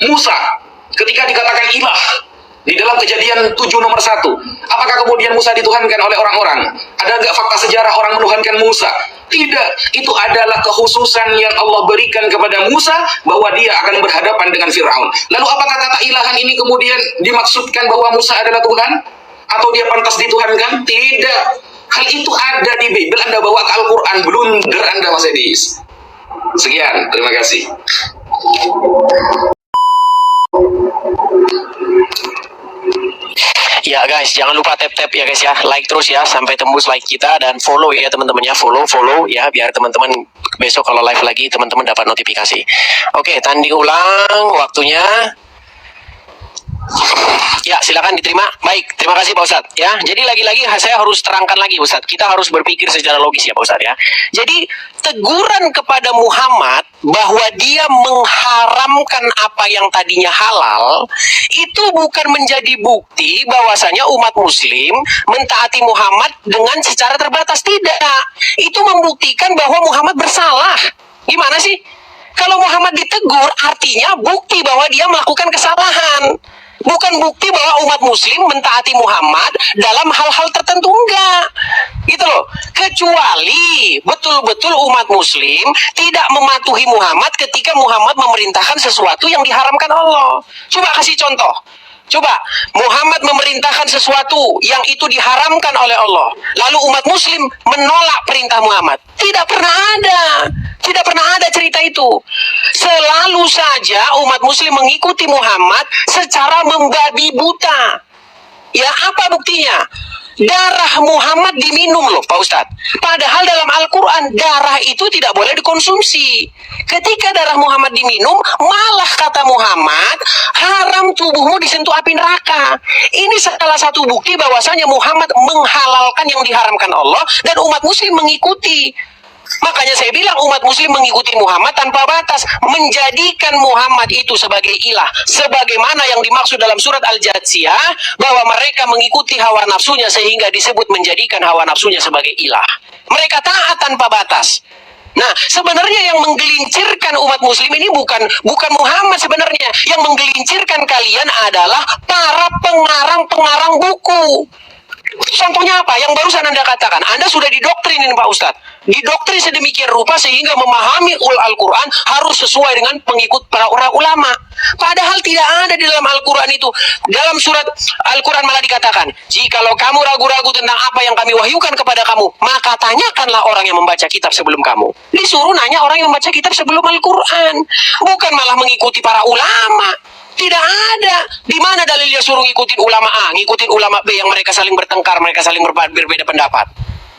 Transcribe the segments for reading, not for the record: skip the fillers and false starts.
Musa ketika dikatakan ilah di dalam Kejadian 7 nomor 1, apakah kemudian Musa dituhankan oleh orang-orang? Ada nggak fakta sejarah orang menuhankan Musa? Tidak, itu adalah kekhususan yang Allah berikan kepada Musa bahwa dia akan berhadapan dengan Fir'aun. Lalu apakah kata ilahan ini kemudian dimaksudkan bahwa Musa adalah Tuhan? Atau dia pantas dituhankan? Tidak. Hal itu ada di Bible, Anda bawa ke Al-Quran, blunder Anda, Mas Edis. Sekian, terima kasih. Ya guys, jangan lupa tap-tap ya guys ya, like terus ya sampai tembus like kita, dan follow ya teman-teman ya, follow ya, biar teman-teman besok kalau live lagi teman-teman dapat notifikasi. Oke, tanding ulang waktunya. Ya, silakan diterima. Baik, terima kasih Pak Ustadz ya. Jadi lagi-lagi saya harus terangkan lagi Ustadz, kita harus berpikir secara logis ya Pak Ustadz ya. Jadi teguran kepada Muhammad bahwa dia mengharamkan apa yang tadinya halal itu bukan menjadi bukti bahwasanya umat muslim mentaati Muhammad dengan secara terbatas. Tidak. Itu membuktikan bahwa Muhammad bersalah. Gimana sih? Kalau Muhammad ditegur artinya bukti bahwa dia melakukan kesalahan. Bukan bukti bahwa umat muslim mentaati Muhammad dalam hal-hal tertentu, enggak. Gitu loh. Kecuali betul-betul umat muslim tidak mematuhi Muhammad ketika Muhammad memerintahkan sesuatu yang diharamkan Allah. Coba kasih contoh. Coba, Muhammad memerintahkan sesuatu yang itu diharamkan oleh Allah, lalu umat muslim menolak perintah Muhammad. Tidak pernah ada. Tidak pernah ada cerita itu. Selalu saja umat muslim mengikuti Muhammad secara membabi buta. Ya, apa buktinya? Darah Muhammad diminum loh Pak Ustadz. Padahal dalam Al-Quran darah itu tidak boleh dikonsumsi. Ketika darah Muhammad diminum, malah kata Muhammad, haram tubuhmu disentuh api neraka. Ini salah satu bukti bahwasanya Muhammad menghalalkan yang diharamkan Allah dan umat muslim mengikuti. Makanya saya bilang umat muslim mengikuti Muhammad tanpa batas, menjadikan Muhammad itu sebagai ilah, sebagaimana yang dimaksud dalam surat Al-Jathiyah, bahwa mereka mengikuti hawa nafsunya sehingga disebut menjadikan hawa nafsunya sebagai ilah. Mereka taat tanpa batas. Nah, sebenarnya yang menggelincirkan umat muslim ini bukan Muhammad sebenarnya. Yang menggelincirkan kalian adalah para pengarang-pengarang buku. Contohnya apa? Yang barusan Anda katakan. Anda sudah didoktrin ini Pak Ustadz. Didoktrin sedemikian rupa sehingga memahami Al-Quran harus sesuai dengan pengikut para ulama. Padahal tidak ada di dalam Al-Quran itu. Dalam surat Al-Quran malah dikatakan, jikalau kamu ragu-ragu tentang apa yang kami wahyukan kepada kamu, maka tanyakanlah orang yang membaca kitab sebelum kamu. Disuruh nanya orang yang membaca kitab sebelum Al-Quran. Bukan malah mengikuti para ulama. Tidak ada. Di mana dalilnya suruh ngikutin ulama A, ngikutin ulama B yang mereka saling bertengkar, mereka saling berbeda pendapat.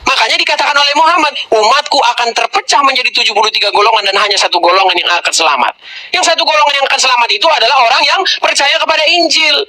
Makanya dikatakan oleh Muhammad, umatku akan terpecah menjadi 73 golongan dan hanya satu golongan yang akan selamat. Yang satu golongan yang akan selamat itu adalah orang yang percaya kepada Injil.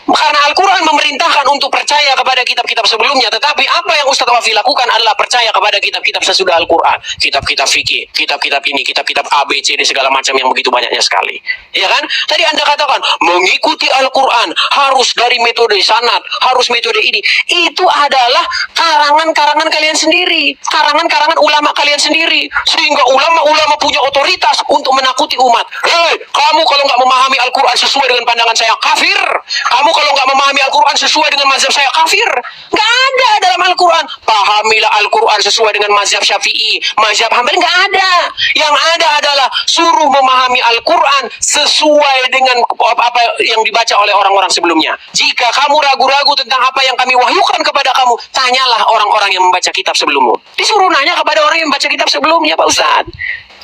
Karena Al-Quran memerintahkan untuk percaya kepada kitab-kitab sebelumnya. Tetapi apa yang Ustaz Wafi lakukan adalah percaya kepada kitab-kitab sesudah Al-Quran. Kitab-kitab fikih, kitab-kitab ini, kitab-kitab A, B, C, D, segala macam yang begitu banyaknya sekali. Ya kan? Tadi Anda katakan, mengikuti Al-Quran harus dari metode sanad, harus metode ini. Itu adalah karangan-karangan kalian sendiri. Karangan-karangan ulama kalian sendiri. Sehingga ulama-ulama punya otoritas untuk menakuti umat. Hei, kamu kalau nggak memahami Al-Quran sesuai dengan pandangan saya, kafir. Kamu kalau nggak memahami Al-Quran sesuai dengan mazhab saya, kafir. Nggak ada dalam Al-Quran. Pahamilah Al-Quran sesuai dengan mazhab Syafi'i, mazhab Hambali, nggak ada. Yang ada adalah suruh memahami Al-Quran sesuai dengan apa yang dibaca oleh orang-orang sebelumnya. Jika kamu ragu-ragu tentang apa yang kami wahyukan kepada kamu, tanyalah orang-orang yang membaca kitab sebelummu. Disuruh nanya kepada orang yang membaca kitab sebelumnya, Pak Ustadz.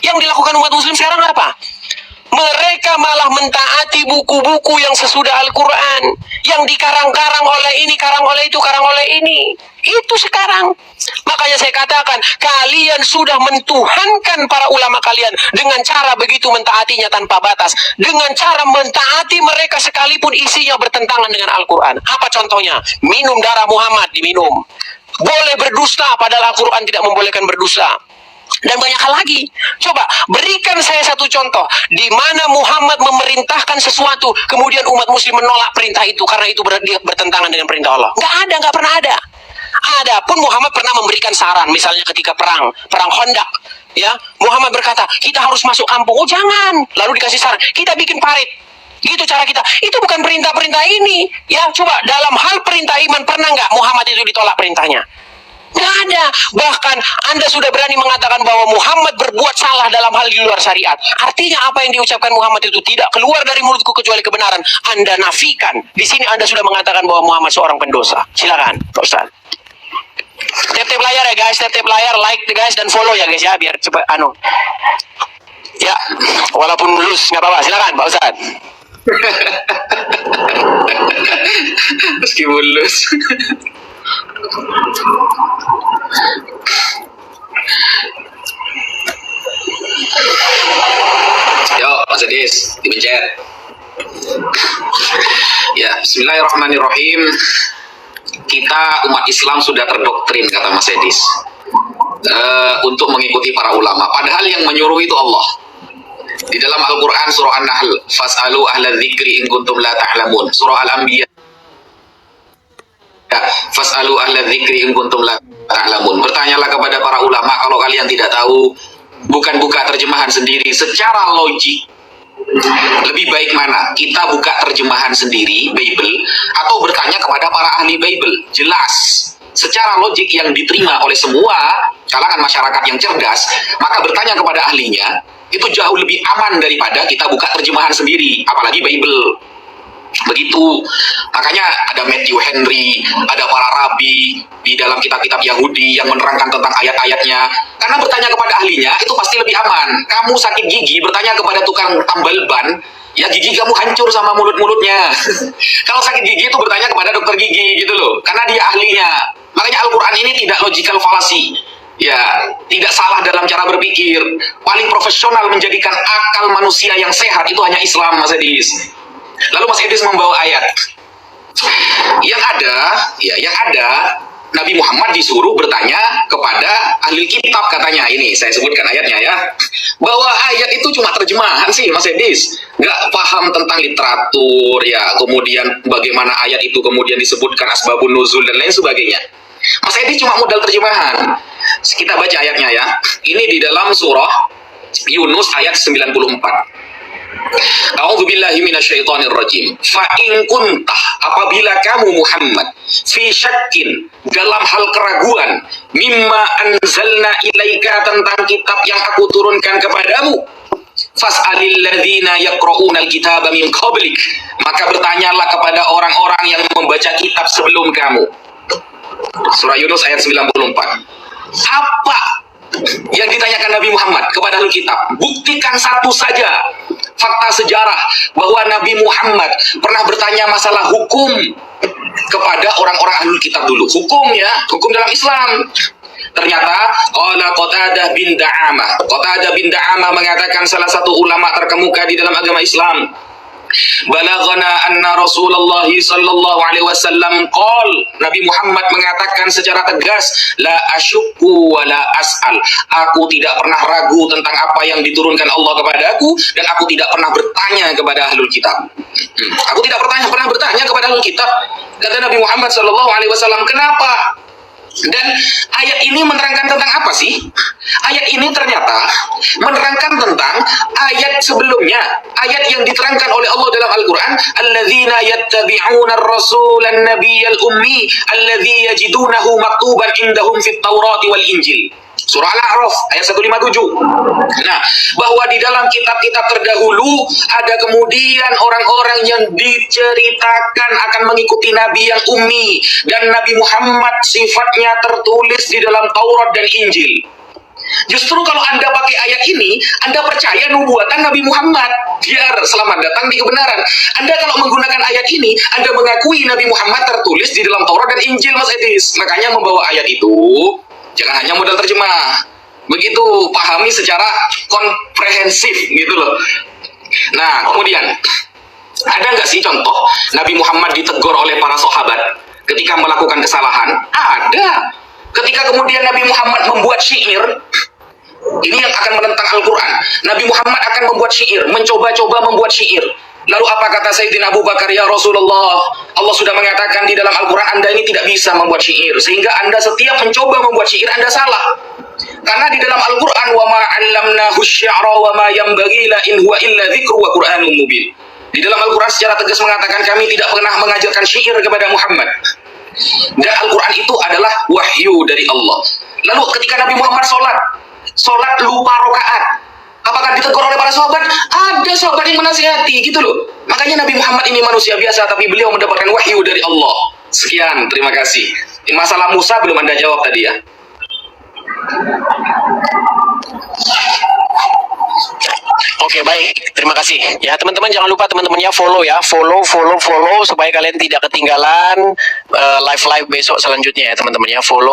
Yang dilakukan umat muslim sekarang apa? Mereka malah mentaati buku-buku yang sesudah Al-Quran, yang dikarang-karang oleh ini, karang oleh itu, karang oleh ini. Itu sekarang. Makanya saya katakan, kalian sudah mentuhankan para ulama kalian dengan cara begitu mentaatinya tanpa batas. Dengan cara mentaati mereka sekalipun isinya bertentangan dengan Al-Quran. Apa contohnya? Minum darah Muhammad, diminum. Boleh berdusta, padahal Al-Quran tidak membolehkan berdusta. Dan banyak hal lagi. Coba berikan saya satu contoh di mana Muhammad memerintahkan sesuatu kemudian umat muslim menolak perintah itu karena itu bertentangan dengan perintah Allah. Nggak ada, nggak pernah ada. Adapun Muhammad pernah memberikan saran, misalnya ketika perang Khandaq, ya, Muhammad berkata kita harus masuk kampung. Oh jangan, lalu dikasih saran kita bikin parit. Gitu cara kita. Itu bukan perintah-perintah ini. Ya, coba dalam hal perintah iman pernah nggak Muhammad itu ditolak perintahnya? Nggak ada. Bahkan Anda sudah berani mengatakan bahwa Muhammad berbuat salah dalam hal di luar syariat. Artinya apa yang diucapkan Muhammad itu tidak keluar dari mulutku kecuali kebenaran. Anda nafikan. Di sini Anda sudah mengatakan bahwa Muhammad seorang pendosa. Silakan, Pak Ustaz. Tap-tap layar ya guys, tap-tap layar, like guys, dan follow ya guys ya, biar cepat Ya, walaupun lulus nggak apa-apa. Silakan, Pak Ustaz. Meski mulus. Yo, Mas Edis, dipencet. Ya, bismillahirrahmanirrahim. Kita umat Islam sudah terdoktrin, kata Mas Edis, untuk mengikuti para ulama. Padahal yang menyuruh itu Allah. Di dalam Al-Quran surah An-Nahl, fas'alu ahla dzikri in kuntum la ta'lamun. Surah Al-Anbiya, fas'alu ahla dzikri in kuntum la ta'lamun. Bertanyalah kepada para ulama kalau kalian tidak tahu. Bukan buka terjemahan sendiri. Secara logik, lebih baik mana? Kita buka terjemahan sendiri, Bible, atau bertanya kepada para ahli Bible? Jelas, secara logik yang diterima oleh semua kalangan masyarakat yang cerdas, maka bertanya kepada ahlinya itu jauh lebih aman daripada kita buka terjemahan sendiri, apalagi Bible. Begitu. Makanya ada Matthew Henry, ada para rabi di dalam kitab-kitab Yahudi yang menerangkan tentang ayat-ayatnya. Karena bertanya kepada ahlinya itu pasti lebih aman. Kamu sakit gigi, bertanya kepada tukang tambal ban, ya gigi kamu hancur sama mulut-mulutnya. Kalau sakit gigi itu bertanya kepada dokter gigi gitu loh, karena dia ahlinya. Makanya Al-Quran ini tidak logical fallacy. Ya, tidak salah dalam cara berpikir. Paling profesional menjadikan akal manusia yang sehat itu hanya Islam, Mas Edis. Lalu Mas Edis membawa ayat. Yang ada, Nabi Muhammad disuruh bertanya kepada ahli kitab, katanya. Ini saya sebutkan ayatnya ya. Bahwa ayat itu cuma terjemahan sih, Mas Edis. Nggak paham tentang literatur ya. Kemudian bagaimana ayat itu kemudian disebutkan asbabun nuzul dan lain sebagainya. Mas Edis cuma modal terjemahan. Kita baca ayatnya ya. Ini di dalam surah Yunus ayat 94. A'udzubillahi minasyaitonir rajim. Fa in kuntah, apabila kamu Muhammad fi syakkin, dalam hal keraguan, mimma anzalna ilaika, tentang kitab yang aku turunkan kepadamu, fas'alil ladzina yaqra'unal kitaba min qablik, maka bertanyalah kepada orang-orang yang membaca kitab sebelum kamu. Surah Yunus ayat 94. Apa yang ditanyakan Nabi Muhammad kepada ahli kitab? Buktikan satu saja fakta sejarah bahwa Nabi Muhammad pernah bertanya masalah hukum kepada orang-orang ahli kitab dulu. Hukum ya, hukum dalam Islam. Ternyata Qatadah bin Da'amah mengatakan, salah satu ulama terkemuka di dalam agama Islam, balaghana anna Rasulullah sallallahu alaihi wasallam qol, Nabi Muhammad mengatakan secara tegas, la asyukku wa la as'al, aku tidak pernah ragu tentang apa yang diturunkan Allah kepadaku, dan aku tidak pernah bertanya kepada ahlul kitab. Aku tidak pernah bertanya kepada ahlul kitab, kata Nabi Muhammad sallallahu alaihi wasallam. Kenapa? Dan ayat ini menerangkan tentang apa sih? Ayat ini ternyata menerangkan tentang ayat sebelumnya, ayat yang diterangkan oleh Allah dalam Al-Quran, alladzina yattabi'una ar-rasulan nabiyyal ummi alladzi yajidunahu maktuban indahum fit taurati wal injil. Surah Al-A'raf ayat 157. Nah, bahwa di dalam kitab-kitab terdahulu ada kemudian orang-orang yang diceritakan akan mengikuti Nabi yang ummi, dan Nabi Muhammad sifatnya tertulis di dalam Taurat dan Injil. Justru kalau Anda pakai ayat ini, Anda percaya nubuatan Nabi Muhammad, biar selamat datang di kebenaran. Anda kalau menggunakan ayat ini, Anda mengakui Nabi Muhammad tertulis di dalam Taurat dan Injil, Mas Edis. Makanya membawa ayat itu jangan hanya modal terjemah. Begitu, pahami secara komprehensif gitu loh. Nah, kemudian ada nggak sih contoh Nabi Muhammad ditegur oleh para sahabat ketika melakukan kesalahan? Ada. Ketika kemudian Nabi Muhammad membuat syair, ini yang akan menentang Al-Quran. Nabi Muhammad akan membuat syair, mencoba-coba membuat syair. Lalu apa kata Sayyidina Abu Bakar? Ya Rasulullah, Allah sudah mengatakan di dalam Al-Quran Anda ini tidak bisa membuat syair, sehingga Anda setiap mencoba membuat syair Anda salah. Karena di dalam Al-Quran, wa ma 'allamnahu asy-syi'ra wa ma yanbaghi la in huwa illa dzikru wa Qur'anun mubin. Di dalam Al-Quran secara tegas mengatakan kami tidak pernah mengajarkan syair kepada Muhammad. Dan Al-Quran itu adalah wahyu dari Allah. Lalu ketika Nabi Muhammad sholat lupa rokaat, apakah ditegur oleh para sahabat? Ada sahabat yang menasihati gitu loh. Makanya Nabi Muhammad ini manusia biasa, tapi beliau mendapatkan wahyu dari Allah. Sekian, terima kasih. Masalah Musa belum Anda jawab tadi ya. Oke, baik, terima kasih. Ya, teman-teman jangan lupa teman-temannya follow ya, follow supaya kalian tidak ketinggalan live besok selanjutnya ya teman-teman ya, follow.